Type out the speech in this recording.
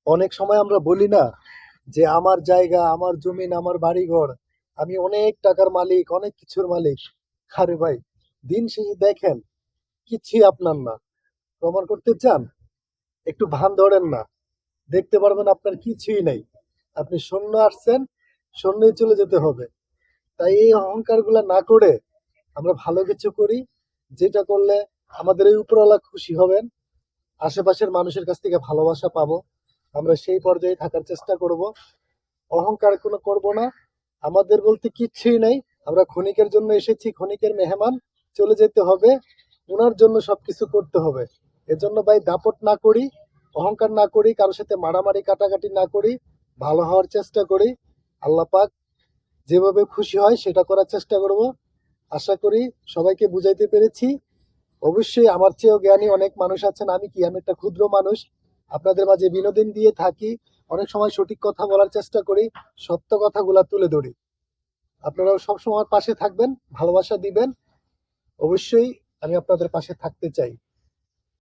অনেক সময় আমরা বলি না যে আমার জায়গা, আমার জমিন, আমার বাড়িঘর, আমি অনেক টাকার মালিক, অনেক কিছুর মালিক। আরে ভাই, দিন শেষে দেখেন কিছুই আপনার না। প্রমাণ করতে চান? একটু ভান ধরেন না, দেখতে পারবেন আপনার কিছুই নেই। আপনি শূন্য আসছেন, শূন্যই চলে যেতে হবে। তাই এই অহংকার গুলা না করে আমরা ভালো কিছু করি, যেটা করলে আমাদের এই উপরওয়ালা খুশি হবেন, আশেপাশের মানুষের কাছ থেকে ভালোবাসা পাবো। আমরা সেই পর্যায়ে থাকার চেষ্টা করব। অহংকার কোনো করব না। আমাদের বলতে কিচ্ছুই নাই। আমরা ক্ষণিকের জন্য এসেছি, ক্ষণিকের মেহমান, চলে যেতে হবে। ওনার জন্য সবকিছু করতে হবে। এজন্য ভাই দাপট না করি, অহংকার না করি, কারোর সাথে মারামারি কাটাকাটি না করি, ভালো হওয়ার চেষ্টা করি। আল্লাহ পাক যেভাবে খুশি হয় সেটা করার চেষ্টা করব। আশা করি সবাইকে বুঝাইতে পেরেছি। অবশ্যই আমার চেয়েও জ্ঞানী অনেক মানুষ আছেন। আমি একটা ক্ষুদ্র মানুষ, আপনাদের মাঝে বিনোদন দিয়ে থাকি। অনেক সময় সঠিক কথা বলার চেষ্টা করি, সত্য কথাগুলা তুলে ধরি। আপনারাও সবসময় পাশে থাকবেন, ভালোবাসা দিবেন। অবশ্যই আমি আপনাদের পাশে থাকতে চাই।